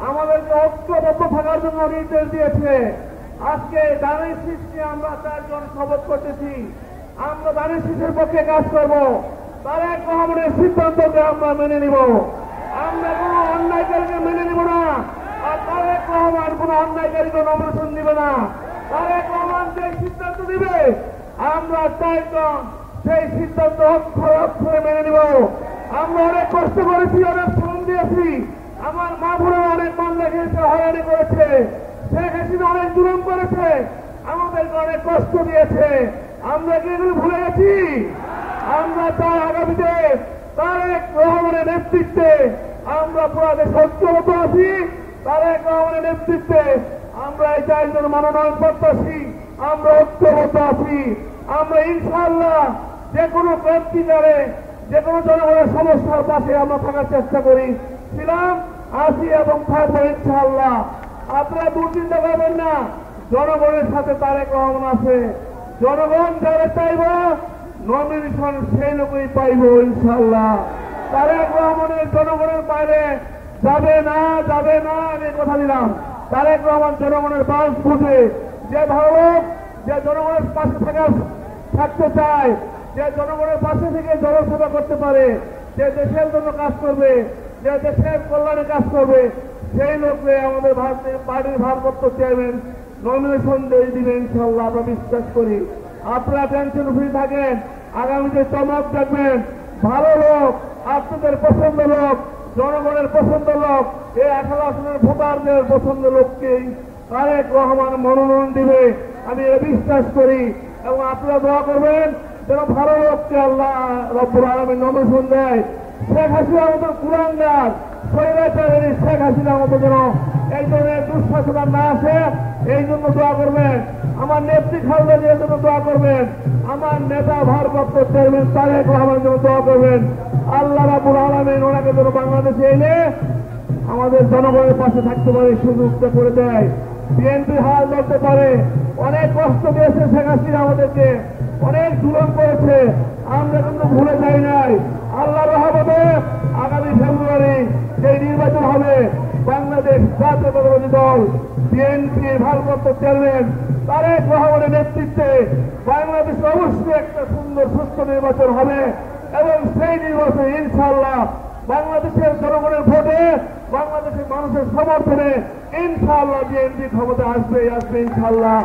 আমাদেরকে ঐক্যবদ্ধ থাকার জন্য নির্দেশ দিয়েছে। আজকে দানের শীষকে আমরা 4 জন শপথ করতেছি, আমরা দানের শীষের পক্ষে কাজ করব। তারেক রহমানের সিদ্ধান্তকে আমরা মেনে নিব, আমরা কোন অন্যায়কারীকে মেনে নিব না। আর তারেক রহমান কোন অন্যায়কারীকে নমিনেশন দিবে না। তারেক রহমান যে সিদ্ধান্ত দিবে আমরা 4 জন সেই সিদ্ধান্ত অক্ষরে অক্ষরে মেনে নিব। আমরা অনেক কষ্ট করেছি, অনেক শ্রম দিয়েছি, আমার মা বোনেরা অনেক মামলা খেয়েছে, হয়রানি করেছে, শেখ হাসিনা অনেক জুলুম করেছে, আমাদেরকে অনেক কষ্ট দিয়েছে। আমরা কি এগুলো ভুলে গেছি? আমরা তার আগামীতে তারেক রহমানের নেতৃত্বে আমরা পুরো দেশ ঐক্যবদ্ধ আছি। তারেক রহমানের নেতৃত্বে আমরা এই 4 জন মনোনয়ন প্রত্যাশী আমরা ঐক্যবদ্ধ আছি। আমরা ইনশাআল্লাহ যে কোনো ক্রান্তিকালে যে কোনো জনগণের সমস্যার পাশে আমরা থাকার চেষ্টা ছিলাম, আছি এবং থাকবো ইনশাআল্লাহ। আপনারা দুশ্চিন্তা করবেন না, জনগণের সাথে তারেক রহমান আছে। জনগণ যারা চাইব নমিনেশন সেই লোকই পাইব ইনশাআল্লাহ। তারেক রহমানের জনগণের বাইরে যাবে না, যাবে না, আমি কথা দিলাম। তারেক রহমান জনগণের বাস বুঝে, যে ভালো লোক, যে জনগণের পাশে থাকতে চায়, যে জনগণের পাশে থেকে জনসেবা করতে পারে, যে দেশের জন্য কাজ করবে, যে দেশের কল্যাণে কাজ করবে, সেই লোককে আমাদের পার্টির ভারপ্রাপ্ত চেয়ারম্যান নমিনেশন দিয়ে দিবে ইনশাআল্লাহ, আমরা বিশ্বাস করি। আপনারা টেনশন ফ্রি থাকেন, আগামীতে চমক দেখবেন। ভালো লোক, আপনাদের পছন্দ লোক, জনগণের পছন্দ লোক, এই 18 আসনের ভোটারদের পছন্দ লোককেই তারেক রহমান মনোনয়ন দিবে, আমি এটা বিশ্বাস করি। এবং আপনারা দোয়া করবেন যেন ভালো লোককে আল্লাহ রব্বুল আলামিন নমিনেশন দেয়। শেখ হাসিনার মতো কুলাঙ্গার স্বৈরাচারী শেখ হাসিনার মতো যেন এই ধরনের দুঃশাসন না আসে, এই জন্য দোয়া করবেন। আমার নেত্রী খালেদা জিয়ার জন্য দোয়া করবেন, আমার নেতা ভারপ্রাপ্ত চেয়ারম্যান তারেক রহমানের জন্য দোয়া করবেন। আল্লাহ রাব্বুল আলামিন ওনাকে যেন বাংলাদেশে এনে আমাদের জনগণের পাশে থাকতে পারে সুযোগটা করে দেয়, বিএনপি হাল ধরতে পারে। অনেক কষ্ট দিয়েছে শেখ হাসিনা, আমাদেরকে অনেক জুলুম করেছে, আমরা কিন্তু ভুলে যাই নাই। আল্লাহর রহমতে আগামী ফেব্রুয়ারি যে নির্বাচন হবে, বাংলাদেশ জাতীয়তাবাদী দল বিএনপির ভারপ্রাপ্ত চেয়ারম্যান তারেক রহমানের নেতৃত্বে বাংলাদেশে অবশ্যই একটা সুন্দর সুস্থ নির্বাচন হবে। এবং সেই নির্বাচনে ইনশাআল্লাহ বাংলাদেশের জনগণের ভোটে, বাংলাদেশের মানুষের সমর্থনে ইনশাআল্লাহ বিএনপি ক্ষমতা আসবে ইনশাআল্লাহ।